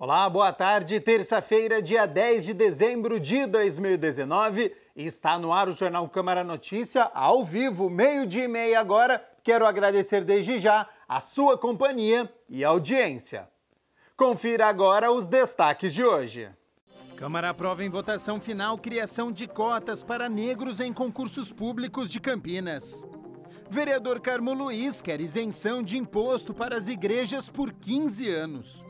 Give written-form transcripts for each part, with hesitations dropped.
Olá, boa tarde. Terça-feira, dia 10 de dezembro de 2019. Está no ar o Jornal Câmara Notícia, ao vivo, 12h30 agora. Quero agradecer desde já a sua companhia e audiência. Confira agora os destaques de hoje. Câmara aprova em votação final criação de cotas para negros em concursos públicos de Campinas. Vereador Carmo Luiz quer isenção de imposto para as igrejas por 15 anos.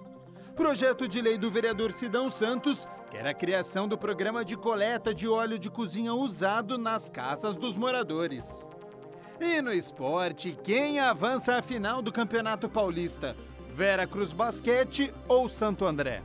Projeto de lei do vereador Sidão Santos quer a criação do programa de coleta de óleo de cozinha usado nas casas dos moradores. E no esporte, quem avança à final do Campeonato Paulista? Vera Cruz Basquete ou Santo André?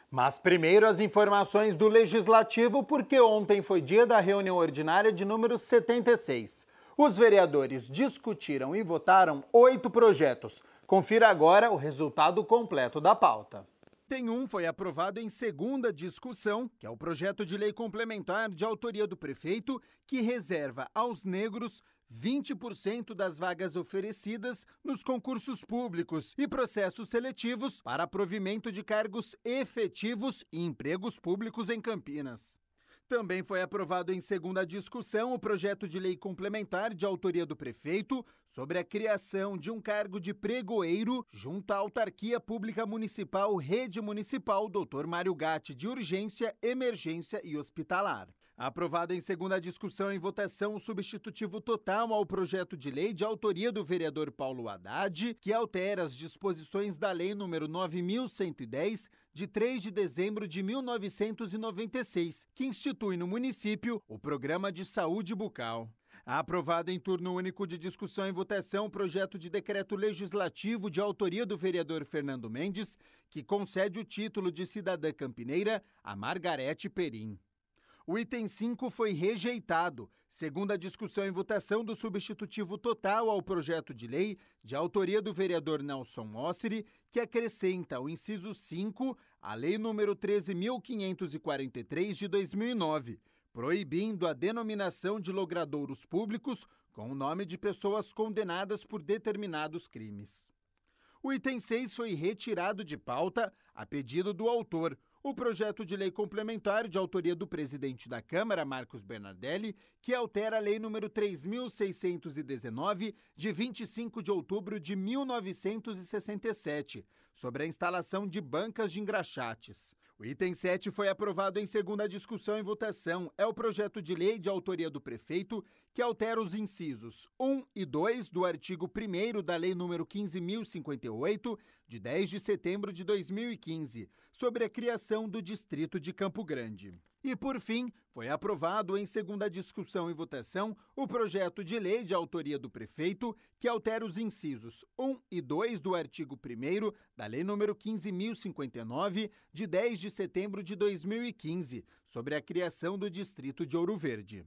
Mas primeiro as informações do Legislativo, porque ontem foi dia da reunião ordinária de número 76. Os vereadores discutiram e votaram 8 projetos. Confira agora o resultado completo da pauta. Item 1 foi aprovado em segunda discussão, que é o projeto de lei complementar de autoria do prefeito, que reserva aos negros 20% das vagas oferecidas nos concursos públicos e processos seletivos para provimento de cargos efetivos e empregos públicos em Campinas. Também foi aprovado em segunda discussão o projeto de lei complementar de autoria do prefeito sobre a criação de um cargo de pregoeiro junto à Autarquia Pública Municipal Rede Municipal Dr. Mário Gatti de Urgência, Emergência e Hospitalar. Aprovado em segunda discussão em votação o substitutivo total ao projeto de lei de autoria do vereador Paulo Haddad, que altera as disposições da Lei nº 9.110, de 3 de dezembro de 1996, que institui no município o Programa de Saúde Bucal. Aprovado em turno único de discussão e votação o projeto de decreto legislativo de autoria do vereador Fernando Mendes, que concede o título de cidadã campineira a Margarete Perim. O item 5 foi rejeitado, segundo a discussão e votação do substitutivo total ao projeto de lei de autoria do vereador Nelson Mosseri, que acrescenta o inciso 5 à Lei nº 13.543 de 2009, proibindo a denominação de logradouros públicos com o nome de pessoas condenadas por determinados crimes. O item 6 foi retirado de pauta a pedido do autor, o projeto de lei complementar de autoria do presidente da Câmara, Marcos Bernardelli, que altera a Lei nº 3.619, de 25 de outubro de 1967, sobre a instalação de bancas de engraxates. O item 7 foi aprovado em segunda discussão e votação. É o projeto de lei de autoria do prefeito que altera os incisos 1 e 2 do artigo 1º da Lei nº 15.058, de 10 de setembro de 2015, sobre a criação do Distrito de Campo Grande. E, por fim, foi aprovado em segunda discussão e votação o projeto de lei de autoria do prefeito que altera os incisos 1 e 2 do artigo 1º da Lei nº 15.059, de 10 de setembro de 2015, sobre a criação do Distrito de Ouro Verde.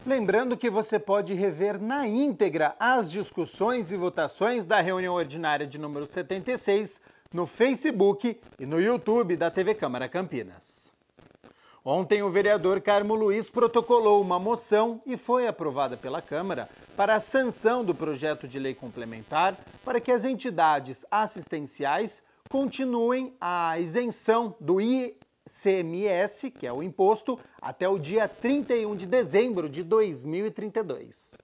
Lembrando que você pode rever na íntegra as discussões e votações da reunião ordinária de número 76 no Facebook e no YouTube da TV Câmara Campinas. Ontem, o vereador Carmo Luiz protocolou uma moção e foi aprovada pela Câmara para a sanção do projeto de lei complementar para que as entidades assistenciais continuem a isenção do ICMS, que é o imposto, até o dia 31 de dezembro de 2032.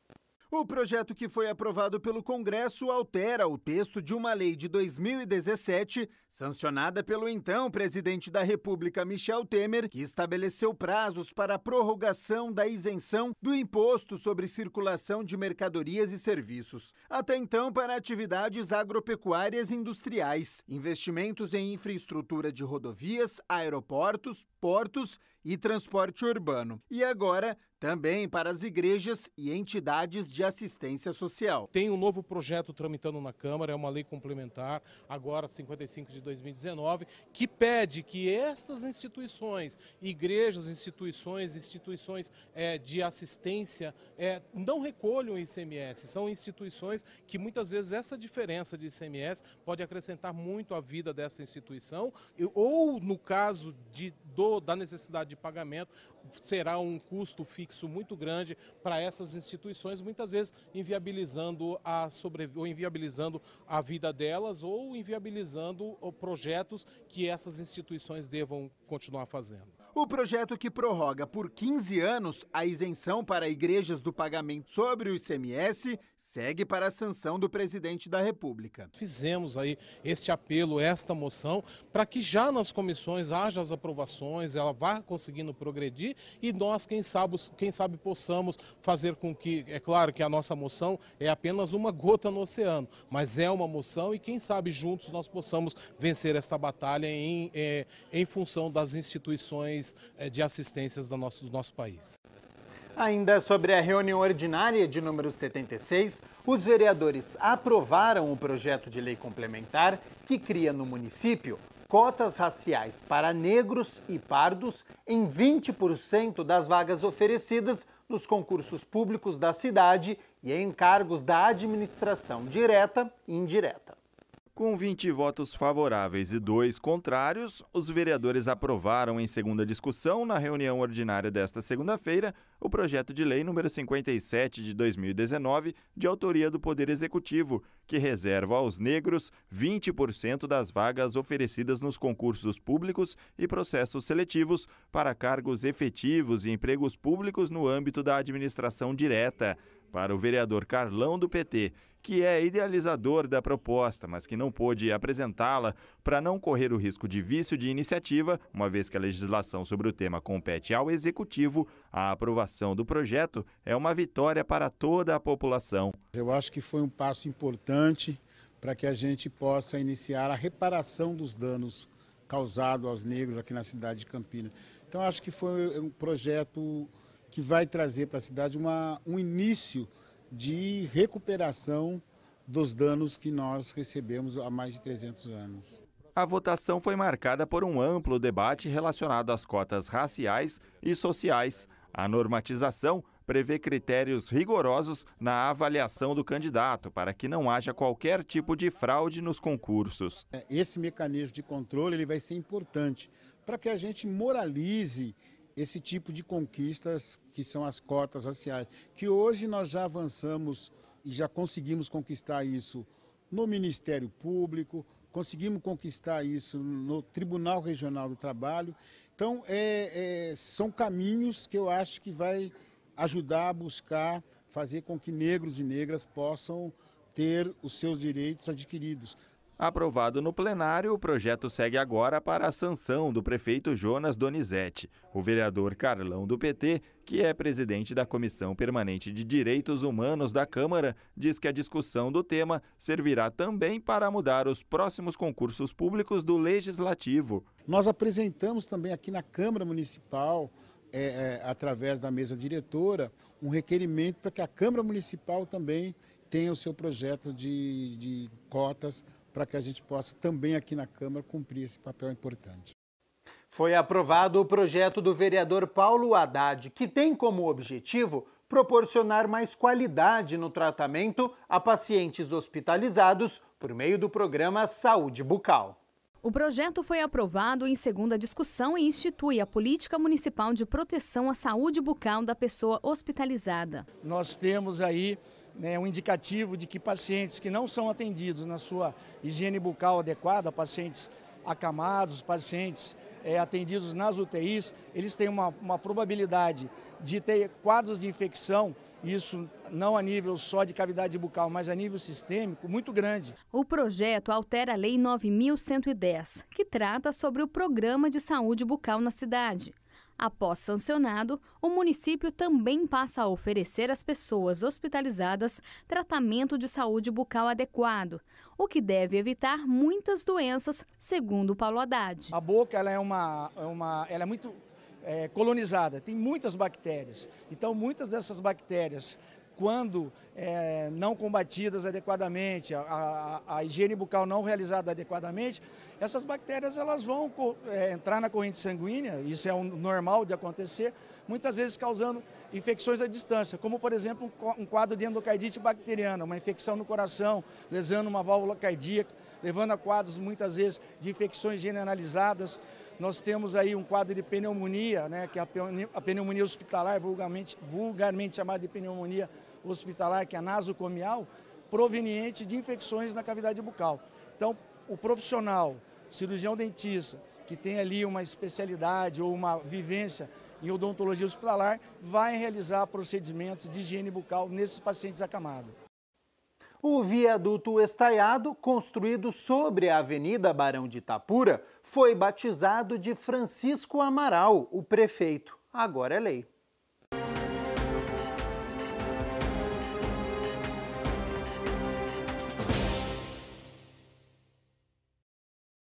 O projeto que foi aprovado pelo Congresso altera o texto de uma lei de 2017, sancionada pelo então presidente da República, Michel Temer, que estabeleceu prazos para a prorrogação da isenção do imposto sobre circulação de mercadorias e serviços. Até então, para atividades agropecuárias e industriais, investimentos em infraestrutura de rodovias, aeroportos, portos e transporte urbano. E agora, também para as igrejas e entidades de assistência social. Tem um novo projeto tramitando na Câmara, é uma lei complementar, agora 55 de 2019, que pede que estas instituições, igrejas, instituições de assistência, não recolham ICMS. São instituições que muitas vezes essa diferença de ICMS pode acrescentar muito à vida dessa instituição, ou no caso da necessidade de pagamento, será um custo fixo muito grande para essas instituições, muitas vezes inviabilizando a vida delas ou inviabilizando projetos que essas instituições devam continuar fazendo. O projeto que prorroga por 15 anos a isenção para igrejas do pagamento sobre o ICMS segue para a sanção do presidente da República. Fizemos aí este apelo, esta moção, para que já nas comissões haja as aprovações, ela vá conseguindo progredir e nós, quem sabe possamos fazer com que, é claro que a nossa moção é apenas uma gota no oceano, mas é uma moção e quem sabe juntos nós possamos vencer esta batalha em função das instituições de assistências do nosso país. Ainda sobre a reunião ordinária de número 76, os vereadores aprovaram o projeto de lei complementar que cria no município cotas raciais para negros e pardos em 20% das vagas oferecidas nos concursos públicos da cidade e em cargos da administração direta e indireta. Com 20 votos favoráveis e 2 contrários, os vereadores aprovaram em segunda discussão, na reunião ordinária desta segunda-feira, o projeto de lei número 57 de 2019, de autoria do Poder Executivo, que reserva aos negros 20% das vagas oferecidas nos concursos públicos e processos seletivos para cargos efetivos e empregos públicos no âmbito da administração direta. Para o vereador Carlão, do PT, que é idealizador da proposta, mas que não pôde apresentá-la para não correr o risco de vício de iniciativa, uma vez que a legislação sobre o tema compete ao Executivo, a aprovação do projeto é uma vitória para toda a população. Eu acho que foi um passo importante para que a gente possa iniciar a reparação dos danos causados aos negros aqui na cidade de Campinas. Então, acho que foi um projeto que vai trazer para a cidade um início de recuperação dos danos que nós recebemos há mais de 300 anos. A votação foi marcada por um amplo debate relacionado às cotas raciais e sociais. A normatização prevê critérios rigorosos na avaliação do candidato para que não haja qualquer tipo de fraude nos concursos. Esse mecanismo de controle ele vai ser importante para que a gente moralize esse tipo de conquistas que são as cotas raciais, que hoje nós já avançamos e já conseguimos conquistar isso no Ministério Público, conseguimos conquistar isso no Tribunal Regional do Trabalho. Então, são caminhos que eu acho que vai ajudar a buscar fazer com que negros e negras possam ter os seus direitos adquiridos. Aprovado no plenário, o projeto segue agora para a sanção do prefeito Jonas Donizete. O vereador Carlão, do PT, que é presidente da Comissão Permanente de Direitos Humanos da Câmara, diz que a discussão do tema servirá também para mudar os próximos concursos públicos do Legislativo. Nós apresentamos também aqui na Câmara Municipal, através da mesa diretora, um requerimento para que a Câmara Municipal também tenha o seu projeto de cotas, para que a gente possa também aqui na Câmara cumprir esse papel importante. Foi aprovado o projeto do vereador Paulo Haddad, que tem como objetivo proporcionar mais qualidade no tratamento a pacientes hospitalizados por meio do programa Saúde Bucal. O projeto foi aprovado em segunda discussão e institui a Política Municipal de Proteção à Saúde Bucal da pessoa hospitalizada. Nós temos aí um indicativo de que pacientes que não são atendidos na sua higiene bucal adequada, pacientes acamados, pacientes atendidos nas UTIs, eles têm uma probabilidade de ter quadros de infecção, isso não a nível só de cavidade bucal, mas a nível sistêmico, muito grande. O projeto altera a Lei 9.110, que trata sobre o Programa de Saúde Bucal na cidade. Após sancionado, o município também passa a oferecer às pessoas hospitalizadas tratamento de saúde bucal adequado, o que deve evitar muitas doenças, segundo Paulo Haddad. A boca ela é muito colonizada, tem muitas bactérias. Então, muitas dessas bactérias, quando não combatidas adequadamente, a higiene bucal não realizada adequadamente, essas bactérias elas vão entrar na corrente sanguínea, isso é normal de acontecer, muitas vezes causando infecções à distância, como por exemplo um quadro de endocardite bacteriana, uma infecção no coração, lesando uma válvula cardíaca, levando a quadros muitas vezes de infecções generalizadas. Nós temos aí um quadro de pneumonia, né, que é a pneumonia hospitalar, vulgarmente chamada de pneumonia hospitalar, que é a nasocomial, proveniente de infecções na cavidade bucal. Então, o profissional, cirurgião dentista, que tem ali uma especialidade ou uma vivência em odontologia hospitalar, vai realizar procedimentos de higiene bucal nesses pacientes acamados. O viaduto estaiado, construído sobre a Avenida Barão de Itapura, foi batizado de Francisco Amaral, o prefeito. Agora é lei.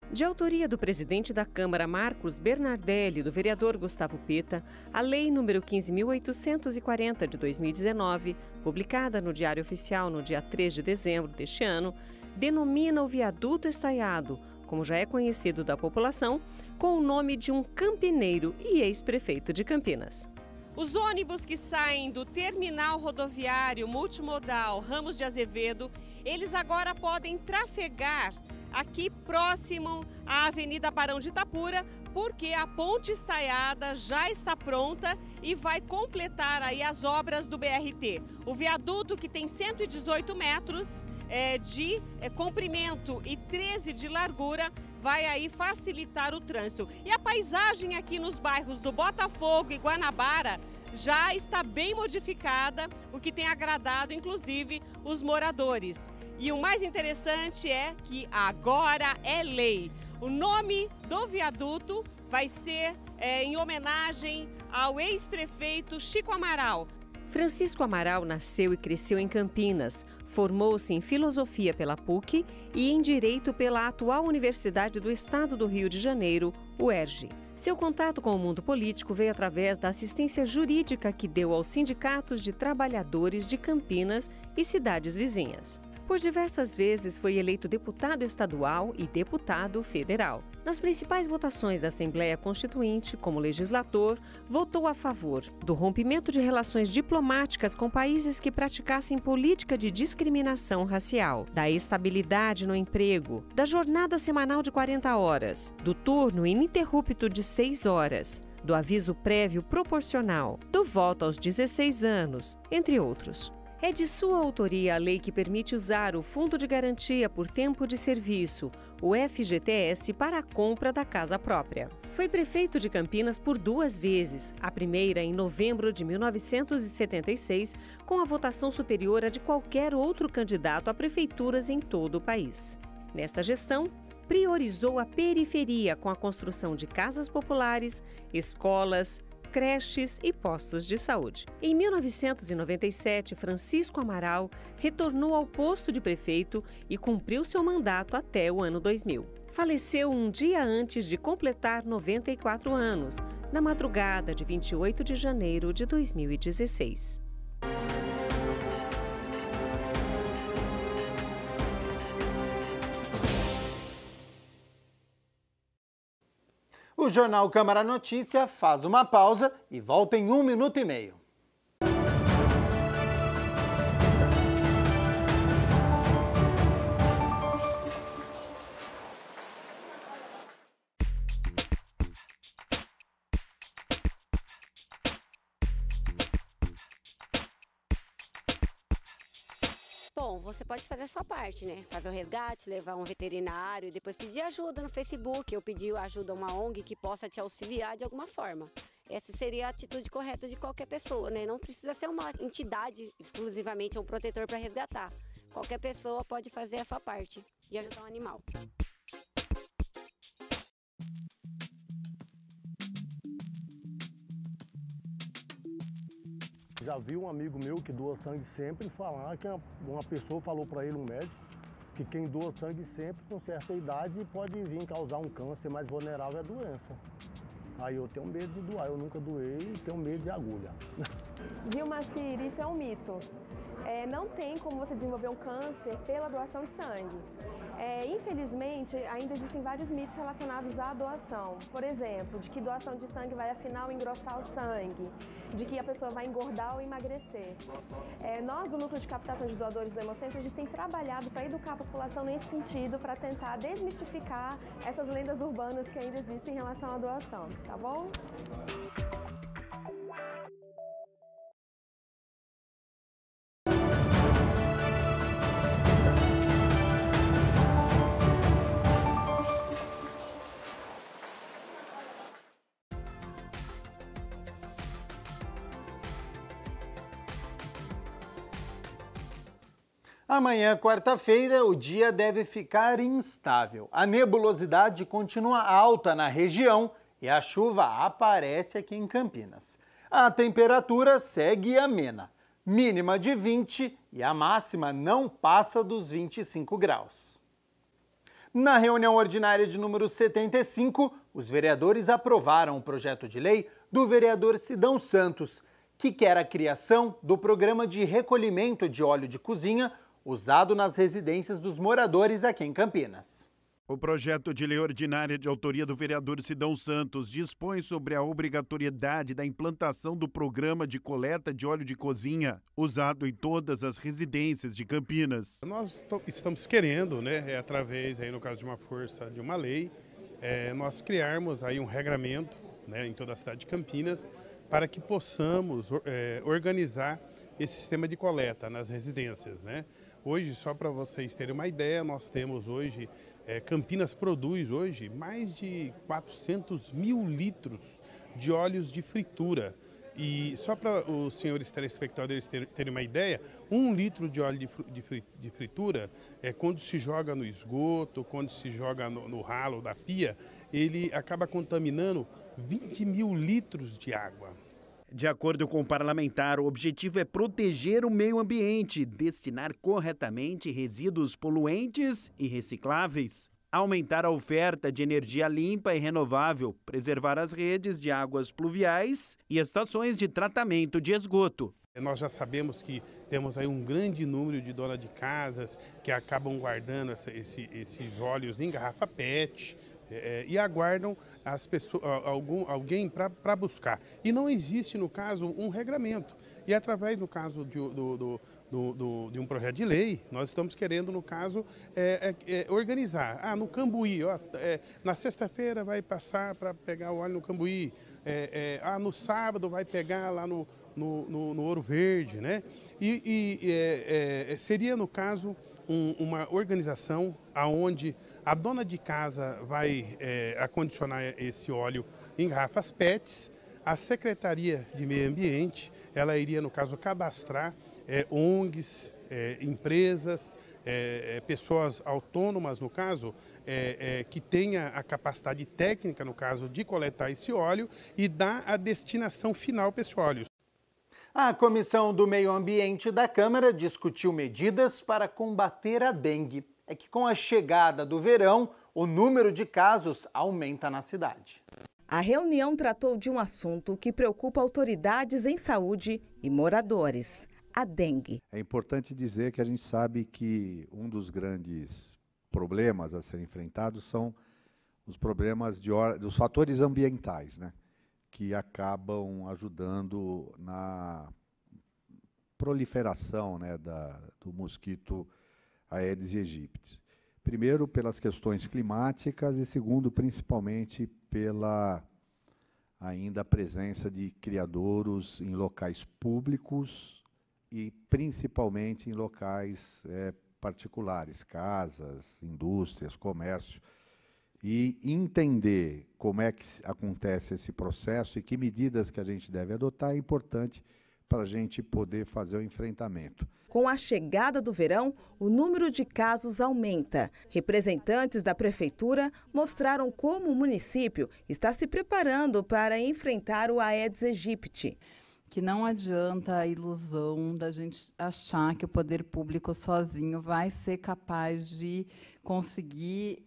De autoria do presidente da Câmara, Marcos Bernardelli, e do vereador Gustavo Pita, a Lei nº 15.840 de 2019, publicada no Diário Oficial no dia 3 de dezembro deste ano, denomina o viaduto estaiado, como já é conhecido da população, com o nome de um campineiro e ex-prefeito de Campinas. Os ônibus que saem do terminal rodoviário multimodal Ramos de Azevedo, eles agora podem trafegar aqui próximo à Avenida Barão de Itapura, porque a ponte estaiada já está pronta e vai completar aí as obras do BRT. O viaduto, que tem 118 metros de comprimento e 13 de largura, vai aí facilitar o trânsito. E a paisagem aqui nos bairros do Botafogo e Guanabara já está bem modificada, o que tem agradado, inclusive, os moradores. E o mais interessante é que agora é lei. O nome do viaduto vai ser em homenagem ao ex-prefeito Chico Amaral. Francisco Amaral nasceu e cresceu em Campinas, formou-se em Filosofia pela PUC e em Direito pela atual Universidade do Estado do Rio de Janeiro, UERJ. Seu contato com o mundo político veio através da assistência jurídica que deu aos sindicatos de trabalhadores de Campinas e cidades vizinhas. Por diversas vezes foi eleito deputado estadual e deputado federal. Nas principais votações da Assembleia Constituinte, como legislador, votou a favor do rompimento de relações diplomáticas com países que praticassem política de discriminação racial, da estabilidade no emprego, da jornada semanal de 40 horas, do turno ininterrupto de 6 horas, do aviso prévio proporcional, do voto aos 16 anos, entre outros. É de sua autoria a lei que permite usar o Fundo de Garantia por Tempo de Serviço, o FGTS, para a compra da casa própria. Foi prefeito de Campinas por 2 vezes, a primeira em novembro de 1976, com a votação superior à de qualquer outro candidato a prefeituras em todo o país. Nesta gestão, priorizou a periferia com a construção de casas populares, escolas, creches e postos de saúde. Em 1997, Francisco Amaral retornou ao posto de prefeito e cumpriu seu mandato até o ano 2000. Faleceu um dia antes de completar 94 anos, na madrugada de 28 de janeiro de 2016. O Jornal Câmara Notícia faz uma pausa e volta em 1 minuto e meio. Bom, você pode fazer a sua parte, né? Fazer o resgate, levar um veterinário e depois pedir ajuda no Facebook ou pedir ajuda a uma ONG que possa te auxiliar de alguma forma. Essa seria a atitude correta de qualquer pessoa, né? Não precisa ser uma entidade exclusivamente um protetor para resgatar. Qualquer pessoa pode fazer a sua parte de ajudar um animal. Já vi um amigo meu que doa sangue sempre falar que uma pessoa falou para ele, um médico, que quem doa sangue sempre com certa idade pode vir causar um câncer mais vulnerável à doença. Aí eu tenho medo de doar, eu nunca doei e tenho medo de agulha. Vilma Cir, isso é um mito. Não tem como você desenvolver um câncer pela doação de sangue. Infelizmente, ainda existem vários mitos relacionados à doação. Por exemplo, de que doação de sangue vai afinal engrossar o sangue, de que a pessoa vai engordar ou emagrecer. Nós, do Núcleo de Captação de Doadores do Hemocentro, a gente tem trabalhado para educar a população nesse sentido, para tentar desmistificar essas lendas urbanas que ainda existem em relação à doação, tá bom? Amanhã, quarta-feira, o dia deve ficar instável. A nebulosidade continua alta na região e a chuva aparece aqui em Campinas. A temperatura segue amena, mínima de 20 e a máxima não passa dos 25 graus. Na reunião ordinária de número 75, os vereadores aprovaram o projeto de lei do vereador Sidão Santos, que quer a criação do programa de recolhimento de óleo de cozinha usado nas residências dos moradores aqui em Campinas. O projeto de lei ordinária de autoria do vereador Sidão Santos dispõe sobre a obrigatoriedade da implantação do programa de coleta de óleo de cozinha usado em todas as residências de Campinas. Nós estamos querendo, através, no caso de uma força de uma lei, nós criarmos aí um regramento, em toda a cidade de Campinas, para que possamos organizar esse sistema de coleta nas residências, Hoje, só para vocês terem uma ideia, nós temos hoje, Campinas produz hoje mais de 400 mil litros de óleos de fritura. E só para os senhores telespectadores terem uma ideia, 1 litro de óleo de fritura, quando se joga no esgoto, quando se joga no ralo da pia, ele acaba contaminando 20 mil litros de água. De acordo com o parlamentar, o objetivo é proteger o meio ambiente, destinar corretamente resíduos poluentes e recicláveis, aumentar a oferta de energia limpa e renovável, preservar as redes de águas pluviais e estações de tratamento de esgoto. Nós já sabemos que temos aí um grande número de donas de casas que acabam guardando esses óleos em garrafa PET, e aguardam as pessoas, alguém para buscar. E não existe, no caso, um regramento. E através, no caso, de um projeto de lei, nós estamos querendo, no caso, organizar. No Cambuí, na sexta-feira vai passar para pegar o óleo no Cambuí. No sábado vai pegar lá no Ouro Verde, seria, no caso, uma organização onde a dona de casa vai acondicionar esse óleo em garrafas PETs, a Secretaria de Meio Ambiente, ela iria, no caso, cadastrar ONGs, empresas, pessoas autônomas, no caso, que tenha a capacidade técnica, no caso, de coletar esse óleo e dar a destinação final para esse óleo. A Comissão do Meio Ambiente da Câmara discutiu medidas para combater a dengue. É que com a chegada do verão, o número de casos aumenta na cidade. A reunião tratou de um assunto que preocupa autoridades em saúde e moradores: a dengue. É importante dizer que a gente sabe que um dos grandes problemas a serem enfrentados são os problemas dos fatores ambientais, que acabam ajudando na proliferação do mosquito Aedes aegypti. Primeiro, pelas questões climáticas e segundo, principalmente pela ainda presença de criadouros em locais públicos e principalmente em locais particulares, casas, indústrias, comércio. E entender como é que acontece esse processo e que medidas que a gente deve adotar é importante para a gente poder fazer o enfrentamento. Com a chegada do verão, o número de casos aumenta. Representantes da Prefeitura mostraram como o município está se preparando para enfrentar o Aedes aegypti. Que não adianta a ilusão da gente achar que o poder público sozinho vai ser capaz de conseguir,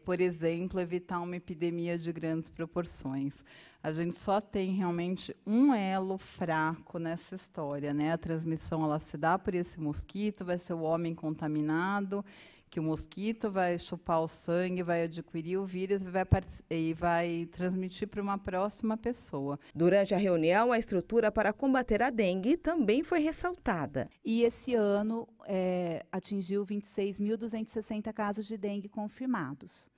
por exemplo, evitar uma epidemia de grandes proporções. A gente só tem realmente um elo fraco nessa história, A transmissão ela se dá por esse mosquito, vai ser o homem contaminado que o mosquito vai chupar o sangue, vai adquirir o vírus e vai transmitir para uma próxima pessoa. Durante a reunião, a estrutura para combater a dengue também foi ressaltada. E esse ano atingiu 26.260 casos de dengue confirmados.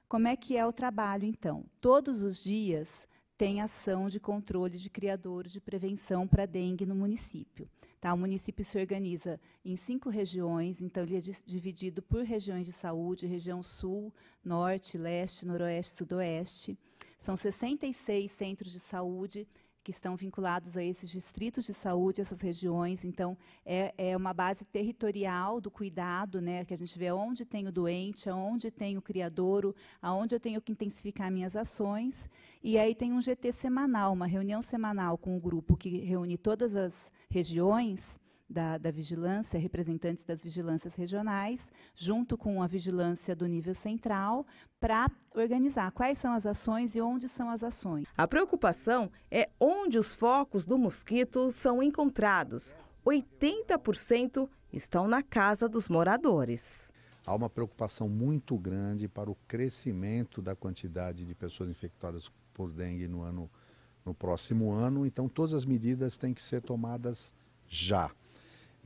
Como é que é o trabalho, então? Todos os dias tem ação de controle de criadouros de prevenção para dengue no município. Tá? O município se organiza em 5 regiões, então ele é dividido por regiões de saúde, região sul, norte, leste, noroeste, sudoeste. São 66 centros de saúde que estão vinculados a esses distritos de saúde, essas regiões. Então, é uma base territorial do cuidado, né, que a gente vê onde tem o doente, onde tem o criadouro, aonde eu tenho que intensificar minhas ações. E aí tem um GT semanal, uma reunião semanal com o grupo que reúne todas as regiões da vigilância, representantes das vigilâncias regionais, junto com a vigilância do nível central, para organizar quais são as ações e onde são as ações. A preocupação é onde os focos do mosquito são encontrados. 80% estão na casa dos moradores. Há uma preocupação muito grande para o crescimento da quantidade de pessoas infectadas por dengue no próximo ano, então todas as medidas têm que ser tomadas já.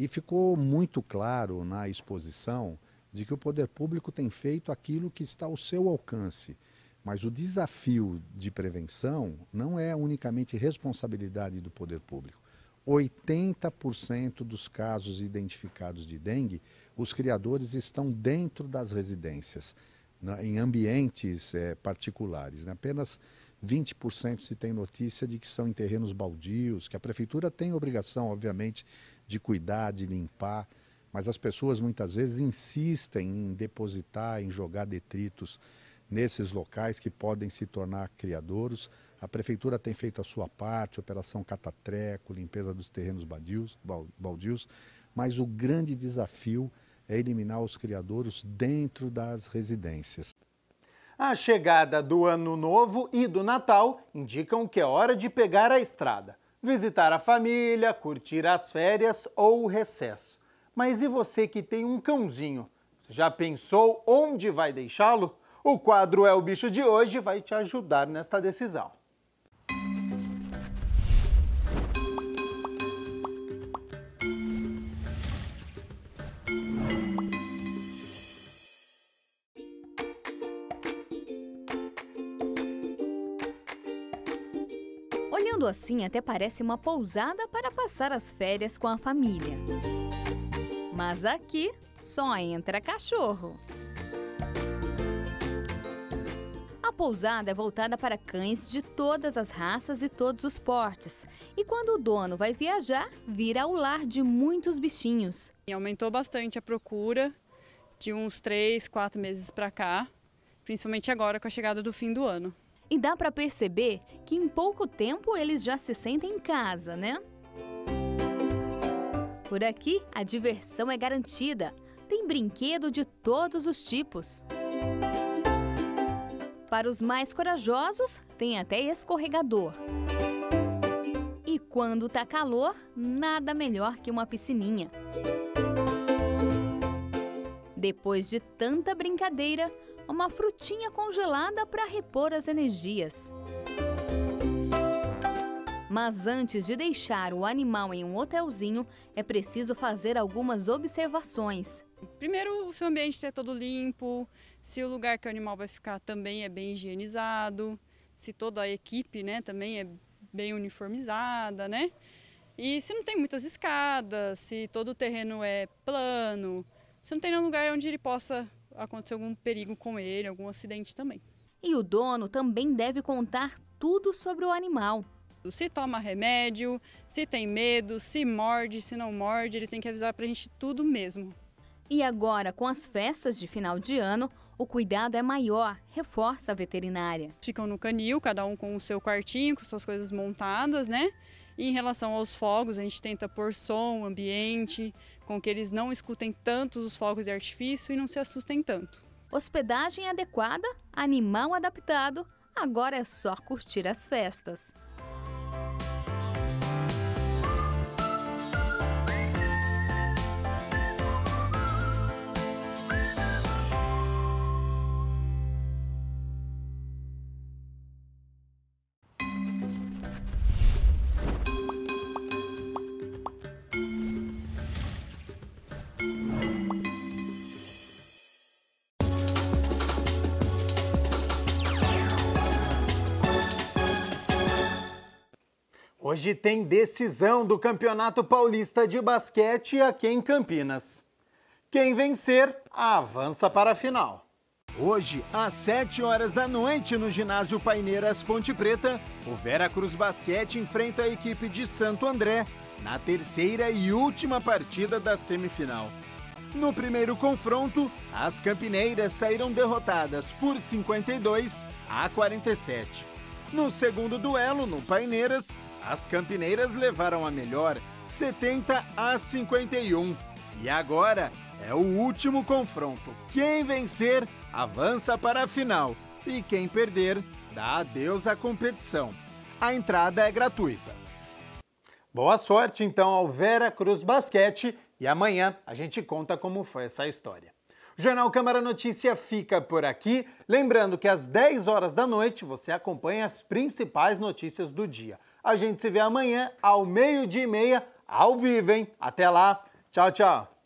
E ficou muito claro na exposição de que o poder público tem feito aquilo que está ao seu alcance. Mas o desafio de prevenção não é unicamente responsabilidade do poder público. 80% dos casos identificados de dengue, os criadores estão dentro das residências, em ambientes particulares. Apenas 20% se tem notícia de que são em terrenos baldios, que a prefeitura tem obrigação, obviamente, de cuidar, de limpar, mas as pessoas muitas vezes insistem em depositar, em jogar detritos nesses locais que podem se tornar criadouros. A prefeitura tem feito a sua parte, operação catatreco, limpeza dos terrenos baldios, mas o grande desafio é eliminar os criadouros dentro das residências. A chegada do Ano Novo e do Natal indicam que é hora de pegar a estrada, visitar a família, curtir as férias ou o recesso. Mas e você que tem um cãozinho? Já pensou onde vai deixá-lo? O quadro É o Bicho de hoje vai te ajudar nesta decisão. Olhando assim, até parece uma pousada para passar as férias com a família. Mas aqui só entra cachorro. A pousada é voltada para cães de todas as raças e todos os portes. E quando o dono vai viajar, vira o lar de muitos bichinhos. Aumentou bastante a procura de uns 3, 4 meses para cá, principalmente agora com a chegada do fim do ano. E dá para perceber que em pouco tempo eles já se sentem em casa, né? Por aqui, a diversão é garantida. Tem brinquedo de todos os tipos. Para os mais corajosos, tem até escorregador. E quando tá calor, nada melhor que uma piscininha. Depois de tanta brincadeira, uma frutinha congelada para repor as energias. Mas antes de deixar o animal em um hotelzinho, é preciso fazer algumas observações. Primeiro, o seu ambiente ser todo limpo, se o lugar que o animal vai ficar também é bem higienizado, se toda a equipe, né, também é bem uniformizada, né? E se não tem muitas escadas, se todo o terreno é plano, se não tem nenhum lugar onde ele possa acontecer algum perigo com ele, algum acidente também. E o dono também deve contar tudo sobre o animal. Se toma remédio, se tem medo, se morde, se não morde, ele tem que avisar pra gente tudo mesmo. E agora, com as festas de final de ano, o cuidado é maior, reforça a veterinária. Ficam no canil, cada um com o seu quartinho, com suas coisas montadas, né? E em relação aos fogos, a gente tenta pôr som, ambiente, com que eles não escutem tanto os fogos de artifício e não se assustem tanto. Hospedagem adequada, animal adaptado, agora é só curtir as festas. Hoje tem decisão do Campeonato Paulista de Basquete aqui em Campinas. Quem vencer, avança para a final. Hoje, às 7 horas da noite, no ginásio Paineiras Ponte Preta, o Veracruz Basquete enfrenta a equipe de Santo André na terceira e última partida da semifinal. No primeiro confronto, as campineiras saíram derrotadas por 52-47. No segundo duelo, no Paineiras, as campineiras levaram a melhor, 70-51. E agora é o último confronto. Quem vencer, avança para a final. E quem perder, dá adeus à competição. A entrada é gratuita. Boa sorte, então, ao Veracruz Basquete. E amanhã a gente conta como foi essa história. O Jornal Câmara Notícia fica por aqui. Lembrando que às 10 horas da noite você acompanha as principais notícias do dia. A gente se vê amanhã ao 12:30, ao vivo, hein? Até lá. Tchau, tchau.